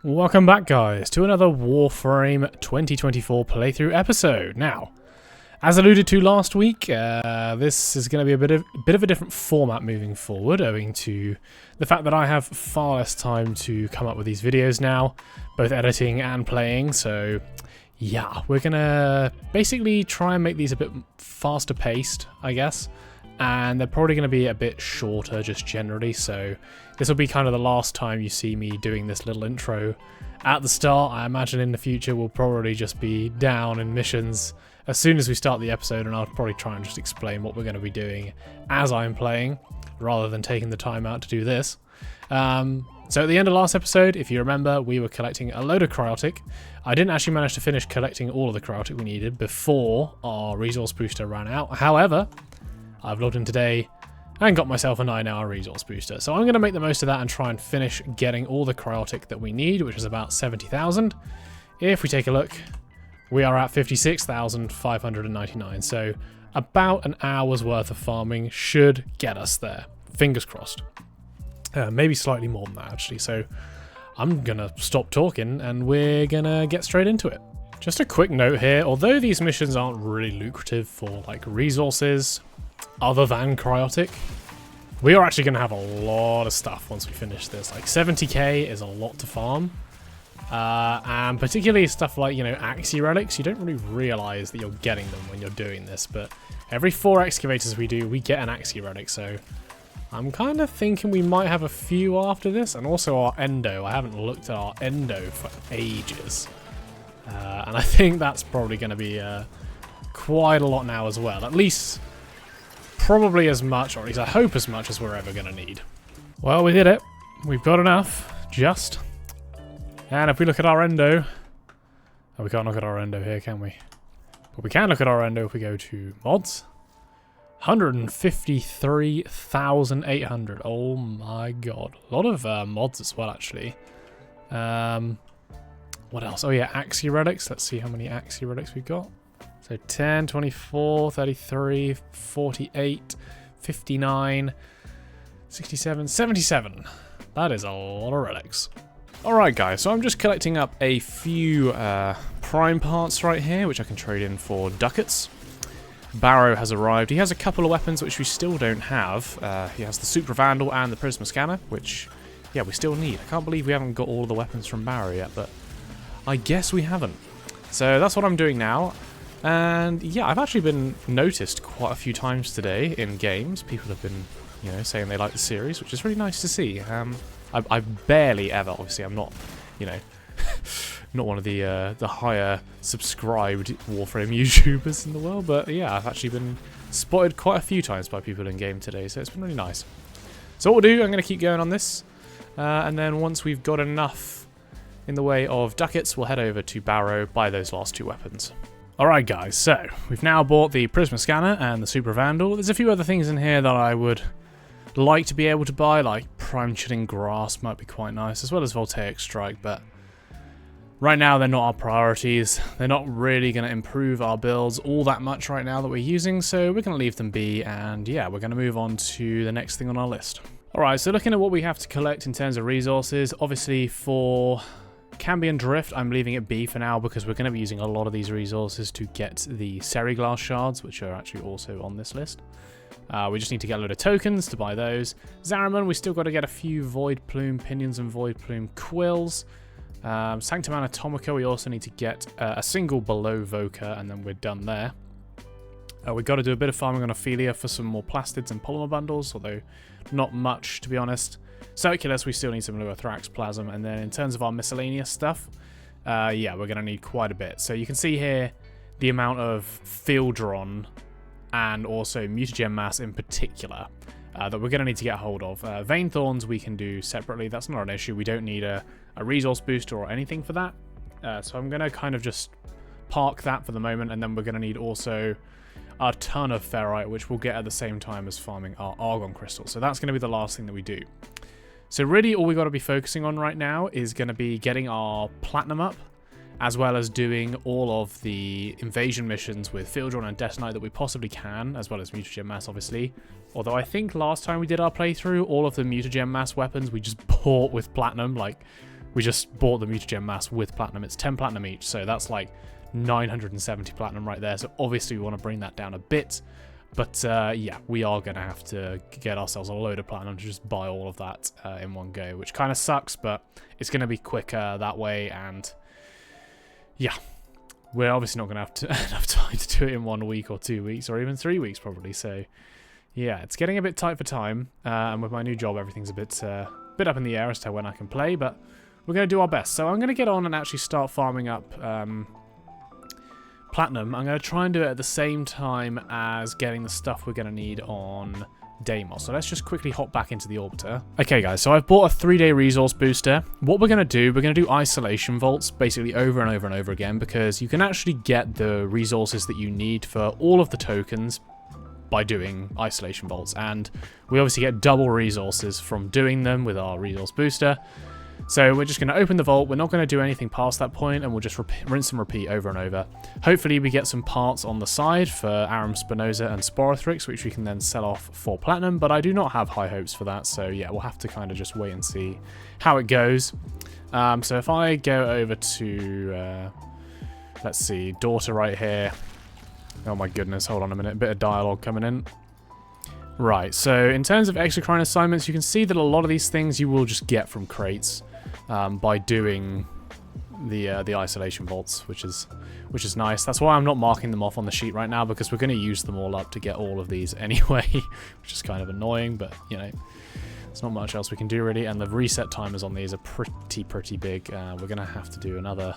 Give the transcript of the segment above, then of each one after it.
Welcome back, guys, to another Warframe 2024 playthrough episode. Now, as alluded to last week, this is going to be a bit of a different format moving forward, owing to the fact that I have far less time to come up with these videos now, both editing and playing. So, yeah, we're going to basically try and make these a bit faster paced, I guess. And they're probably going to be a bit shorter just generally, so this will be kind of the last time you see me doing this little intro at the start. I imagine in the future we'll probably just be down in missions as soon as we start the episode, and I'll probably try and just explain what we're going to be doing as I'm playing, rather than taking the time out to do this. So at the end of last episode, if you remember, we were collecting a load of cryotic. I didn't actually manage to finish collecting all of the cryotic we needed before our resource booster ran out. However, I've logged in today and got myself a 9-hour resource booster. So I'm going to make the most of that and try and finish getting all the cryotic that we need, which is about 70,000. If we take a look, we are at 56,599. So about an hour's worth of farming should get us there. Fingers crossed. Maybe slightly more than that, actually. So I'm going to stop talking and we're going to get straight into it. Just a quick note here. Although these missions aren't really lucrative for like resources other than cryotic, we are actually going to have a lot of stuff once we finish this. Like 70k is a lot to farm, and particularly stuff like, you know, Axii relics. You don't really realize that you're getting them when you're doing this, but every 4 excavators we do, we get an Axii relic. So I'm kind of thinking we might have a few after this, and also our endo. I haven't looked at our endo for ages, and I think that's probably going to be quite a lot now as well. At least probably as much, or at least I hope as much as we're ever going to need. Well, we did it. We've got enough, just. And if we look at our endo... Oh, we can't look at our endo here, can we? But we can look at our endo if we go to mods. 153,800. Oh my god. A lot of mods as well, actually. What else? Oh yeah, Axii relics. Let's see how many Axii relics we've got. So 10, 24, 33, 48, 59, 67, 77. That is a lot of relics. Alright guys, so I'm just collecting up a few prime parts right here, which I can trade in for Duccats. Baro has arrived. He has a couple of weapons which we still don't have. He has the Super Vandal and the Prisma Scanner, which, yeah, we still need. I can't believe we haven't got all of the weapons from Baro yet, but I guess we haven't. So that's what I'm doing now. And yeah, I've actually been noticed quite a few times today in games. People have been, you know, saying they like the series, which is really nice to see. I barely ever, obviously, I'm not, you know, not one of the higher subscribed Warframe YouTubers in the world, but yeah, I've actually been spotted quite a few times by people in game today, so it's been really nice. So what we'll do, I'm going to keep going on this, and then once we've got enough in the way of Duccats, we'll head over to Baro, buy those last 2 weapons. Alright guys, so we've now bought the Prisma Scanner and the Super Vandal. There's a few other things in here that I would like to be able to buy, like Prime Chilling Grass might be quite nice, as well as Voltaic Strike, but right now they're not our priorities. They're not really going to improve our builds all that much right now that we're using, so we're going to leave them be, and yeah, we're going to move on to the next thing on our list. Alright, so looking at what we have to collect in terms of resources, obviously for Cambion Drift, I'm leaving it be for now because we're going to be using a lot of these resources to get the Seriglass Shards, which are actually also on this list. We just need to get a load of tokens to buy those. Zariman, we still got to get a few Void Plume Pinions and Void Plume Quills. Sanctum Anatomica, we also need to get a single Below Voca, and then we're done there. We've got to do a bit of farming on Ophelia for some more Plastids and Polymer Bundles, although not much, to be honest. Circulus, we still need some Luothrax Plasm, and then in terms of our miscellaneous stuff, yeah, we're going to need quite a bit. So you can see here the amount of Fieldron and also Mutagen Mass in particular that we're going to need to get a hold of. Vein Thorns we can do separately, that's not an issue. We don't need a resource booster or anything for that. So I'm going to kind of just park that for the moment, and then we're going to need also a ton of Ferrite, which we'll get at the same time as farming our Argon Crystal. So that's going to be the last thing that we do. So really all we got to be focusing on right now is going to be getting our Platinum up, as well as doing all of the invasion missions with Fieldron and Detonite that we possibly can, as well as Mutagen Mass, obviously. Although I think last time we did our playthrough, all of the Mutagen Mass weapons we just bought with Platinum. Like, We just bought the mutagen mass with platinum. It's 10 platinum each, so that's like 970 platinum right there. So obviously we want to bring that down a bit. But yeah, we are going to have to get ourselves a load of platinum to just buy all of that in one go, which kind of sucks, but it's going to be quicker that way. And yeah, we're obviously not going to have enough time to do it in 1 week or 2 weeks or even 3 weeks probably. So yeah, it's getting a bit tight for time. And with my new job, everything's a bit up in the air as to when I can play, but we're going to do our best. So I'm going to get on and actually start farming up platinum. I'm going to try and do it at the same time as getting the stuff we're going to need on Deimos. So let's just quickly hop back into the orbiter. Okay guys, so I've bought a 3-day resource booster. What we're going to do isolation vaults basically over and over and over again, because you can actually get the resources that you need for all of the tokens by doing isolation vaults, and we obviously get double resources from doing them with our resource booster. So we're just going to open the vault. We're not going to do anything past that point, and we'll just rinse and repeat over and over. Hopefully we get some parts on the side for Arum Spinoza and Sporothrix, which we can then sell off for platinum, but I do not have high hopes for that. So yeah, we'll have to kind of just wait and see how it goes. So if I go over to, let's see, daughter right here. Oh my goodness, hold on a minute, a bit of dialogue coming in. Right, so in terms of exocrine assignments, you can see that a lot of these things you will just get from crates by doing the isolation vaults, which is nice. That's why I'm not marking them off on the sheet right now, because we're going to use them all up to get all of these anyway, which is kind of annoying, but you know, there's not much else we can do really. And the reset timers on these are pretty big. We're going to have to do another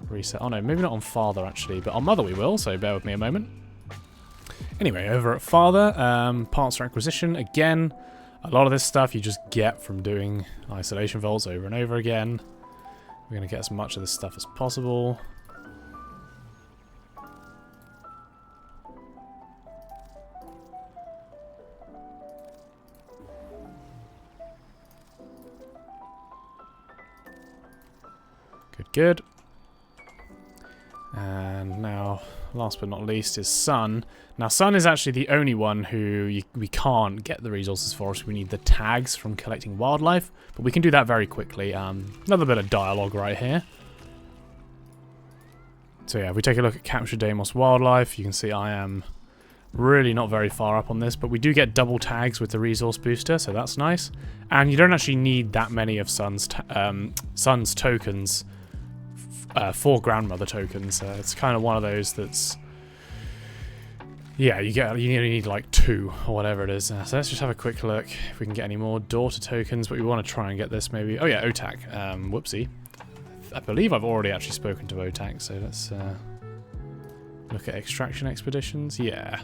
reset. Oh no, maybe not on father actually, but on mother we will, so bear with me a moment. Anyway, over at father, parts for acquisition, again, a lot of this stuff you just get from doing isolation vaults over and over again. We're going to get as much of this stuff as possible. Good. And now, last but not least, is Sun. Now, Sun is actually the only one who we can't get the resources for, so we need the tags from collecting wildlife, but we can do that very quickly. Another bit of dialogue right here. So yeah, if we take a look at Capture Deimos Wildlife, you can see I am really not very far up on this, but we do get double tags with the resource booster, so that's nice. And you don't actually need that many of Sun's tokens for grandmother tokens. It's kind of one of those that's, yeah, you only need like 2 or whatever it is. So let's just have a quick look if we can get any more daughter tokens, but we want to try and get this maybe. Oh yeah, Otak. Whoopsie. I believe I've already actually spoken to Otak, so let's look at extraction expeditions. Yeah.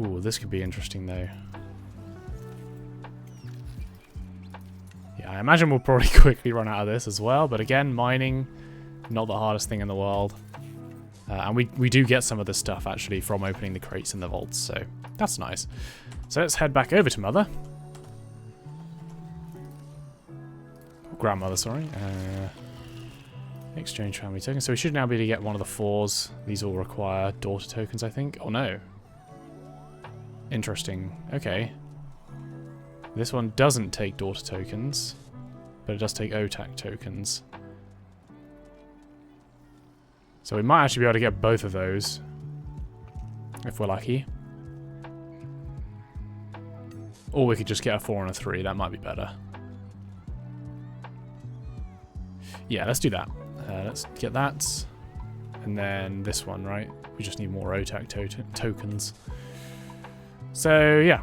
Ooh, this could be interesting though. Yeah, I imagine we'll probably quickly run out of this as well, but again, mining, not the hardest thing in the world. And we do get some of this stuff actually from opening the crates in the vaults, so that's nice. So let's head back over to Mother. Grandmother, sorry. Exchange family tokens. So we should now be able to get one of the 4s. These all require daughter tokens, I think. Oh no. Interesting. Okay. This one doesn't take daughter tokens, but it does take Otak tokens. So we might actually be able to get both of those, if we're lucky. Or we could just get a 4 and a 3, that might be better. Yeah, let's do that. Let's get that. And then this one, right? We just need more Otak tokens. So, yeah.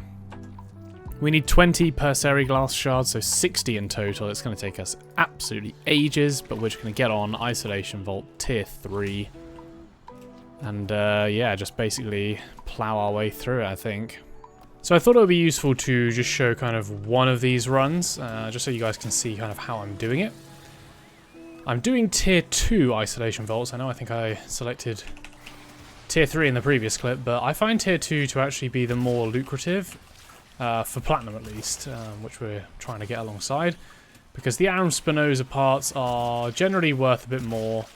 We need 20 per Seriglass shard, so 60 in total. It's going to take us absolutely ages, but we're just going to get on Isolation Vault Tier 3. And, yeah, just basically plow our way through it, I think. So I thought it would be useful to just show kind of one of these runs, just so you guys can see kind of how I'm doing it. I'm doing Tier 2 Isolation Vaults. I think I selected Tier 3 in the previous clip, but I find Tier 2 to actually be the more lucrative. For platinum at least, which we're trying to get alongside, because the Arum Spinoza parts are generally worth a bit more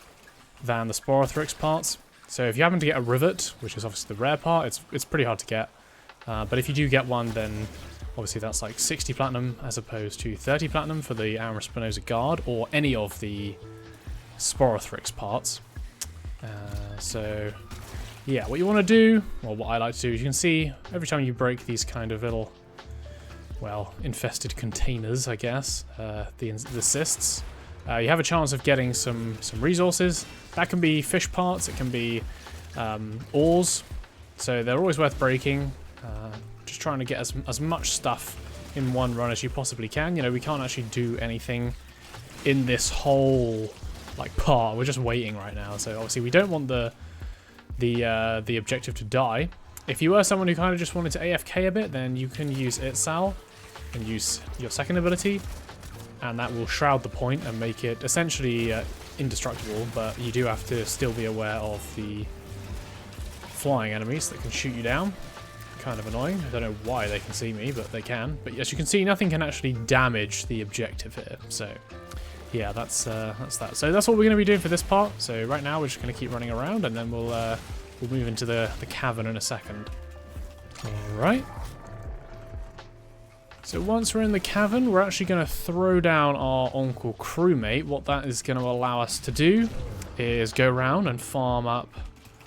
than the Sporothrix parts. So if you happen to get a rivet, which is obviously the rare part, it's pretty hard to get. But if you do get one, then obviously that's like 60 platinum as opposed to 30 platinum for the Aram Spinoza Guard or any of the Sporothrix parts. So yeah, what you want to do, or what I like to do, is you can see every time you break these kind of little, well, infested containers, I guess, the cysts, you have a chance of getting some resources. That can be fish parts, it can be ores, so they're always worth breaking. Just trying to get as much stuff in one run as you possibly can. You know, we can't actually do anything in this whole like part. We're just waiting right now, so obviously we don't want the objective to die. If you were someone who kind of just wanted to AFK a bit, then you can use Itzal and use your second ability, and that will shroud the point and make it essentially indestructible, but you do have to still be aware of the flying enemies that can shoot you down. Kind of annoying. I don't know why they can see me, but they can. But as you can see, nothing can actually damage the objective here. So yeah, that's that. So that's what we're going to be doing for this part. So right now we're just going to keep running around, and then we'll move into the cavern in a second. All right. So once we're in the cavern, we're actually going to throw down our Uncle Crewmate. What that is going to allow us to do is go around and farm up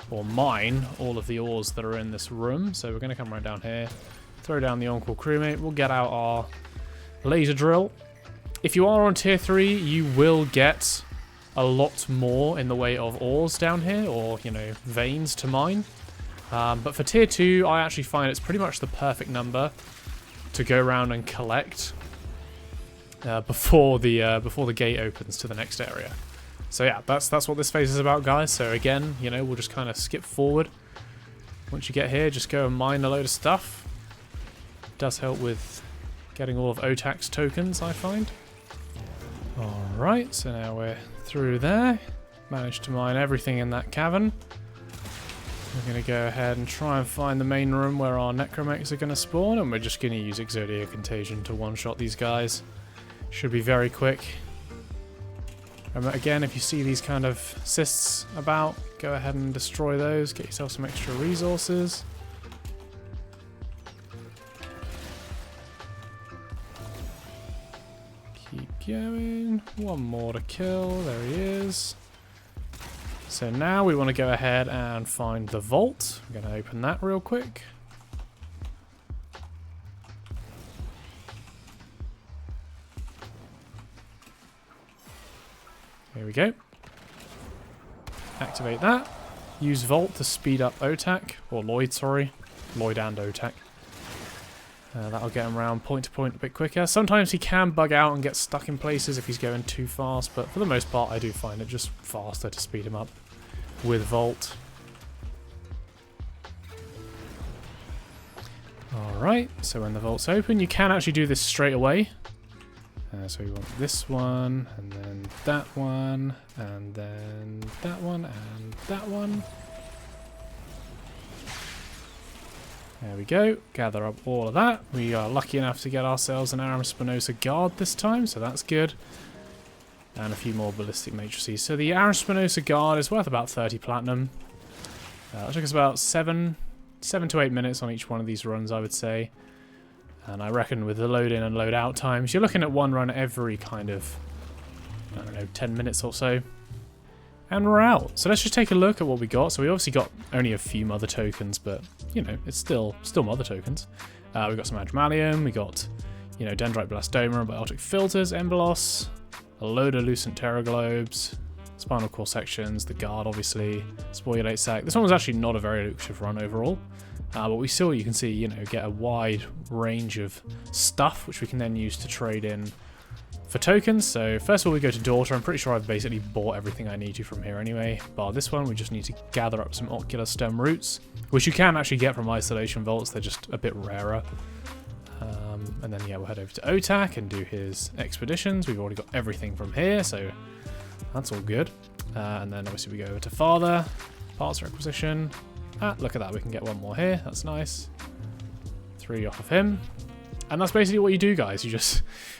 or mine all of the ores that are in this room. So we're going to come right down here, throw down the Uncle Crewmate. We'll get out our laser drill. If you are on tier 3, you will get a lot more in the way of ores down here, or, you know, veins to mine. But for tier 2, I actually find it's pretty much the perfect number to go around and collect before the gate opens to the next area. So yeah, that's what this phase is about, guys. So again, you know, we'll just kind of skip forward. Once you get here, just go and mine a load of stuff. It does help with getting all of Otak's tokens, I find. Alright, so now we're through there. Managed to mine everything in that cavern. We're going to go ahead and try and find the main room where our necromates are going to spawn, and we're just going to use Exodia Contagion to one-shot these guys. Should be very quick. Again, if you see these kind of cysts about, go ahead and destroy those. Get yourself some extra resources. Keep going. One more to kill. There he is. So now we want to go ahead and find the vault. I'm going to open that real quick. Here we go. Activate that. Use Vault to speed up Otak, or Lloyd, sorry. Lloyd and Otak. That'll get him around point to point a bit quicker. Sometimes he can bug out and get stuck in places if he's going too fast, but for the most part I do find it just faster to speed him up with Vault. Alright, so when the Vault's open, you can actually do this straight away. So we want this one, and then that one, and then that one, and that one. There we go. Gather up all of that. We are lucky enough to get ourselves an Aram Spinoza Guard this time, so that's good. And a few more ballistic matrices. So the Aram Spinoza Guard is worth about 30 platinum. It took us about 7 to 8 minutes on each one of these runs, I would say. And I reckon with the load in and load out times, you're looking at one run every kind of, I don't know, 10 minutes or so. And we're out. So let's just take a look at what we got. So we obviously got only a few mother tokens, but, you know, it's still mother tokens. We got some Adramalium, we got, you know, Dendrite Blastoma and Biotic Filters, Embolos, a load of Lucent Terror Globes, Spinal Core Sections, the Guard, obviously, Spoilate Sac. This one was actually not a very lucrative run overall. But we still, you can see, you know, get a wide range of stuff, which we can then use to trade in for tokens. So first of all, we go to Daughter. I'm pretty sure I've basically bought everything I need to from here anyway. Bar this one, we just need to gather up some Ocular Stem Roots, which you can actually get from Isolation Vaults. They're just a bit rarer. And then, yeah, we'll head over to Otak and do his expeditions. We've already got everything from here, so that's all good. And then obviously we go over to Father, Parts Requisition. Look at that, we can get one more here. That's nice. 3 off of him. And that's basically what you do, guys.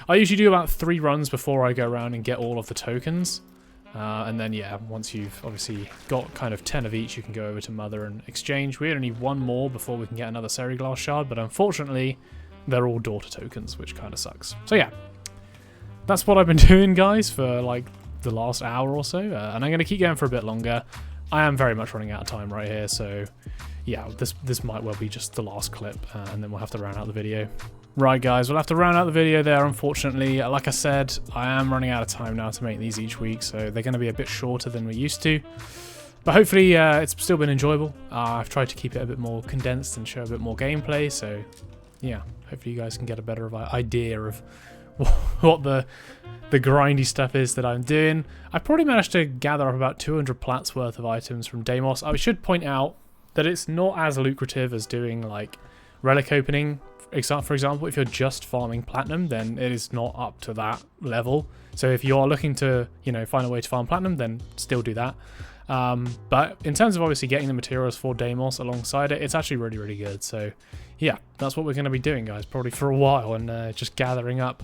I usually do about 3 runs before I go around and get all of the tokens. And then, yeah, once you've obviously got kind of 10 of each, you can go over to Mother and exchange. We only need one more before we can get another Seriglass shard, but unfortunately, they're all daughter tokens, which kind of sucks. So yeah, that's what I've been doing, guys, for like the last hour or so, and I'm going to keep going for a bit longer. I am very much running out of time right here, so yeah, this might well be just the last clip, and then we'll have to round out the video. Right, guys, we'll have to round out the video there, unfortunately. Like I said, I am running out of time now to make these each week, so they're going to be a bit shorter than we used to. But hopefully it's still been enjoyable. I've tried to keep it a bit more condensed and show a bit more gameplay, so yeah, hopefully you guys can get a better idea of what the grindy stuff is that I'm doing. I probably managed to gather up about 200 plats worth of items from Deimos. I should point out that it's not as lucrative as doing like relic opening. For example, if you're just farming platinum, then it is not up to that level. So if you are looking to, you know, find a way to farm platinum, then still do that. But in terms of obviously getting the materials for Deimos alongside it, it's actually really, really good. So yeah, that's what we're going to be doing, guys, probably for a while, and just gathering up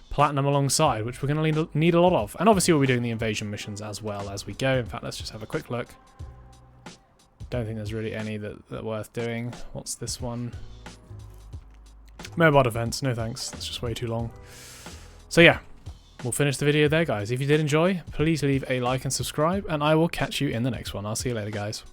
platinum alongside, which we're going to need a lot of. And obviously we'll be doing the invasion missions as well as we go. In fact, let's just have a quick look. Don't think there's really any that are worth doing. What's this one? Mobile defense, no thanks, that's just way too long. So yeah, we'll finish the video there, guys. If you did enjoy, please leave a like and subscribe, and I will catch you in the next one. I'll see you later, guys.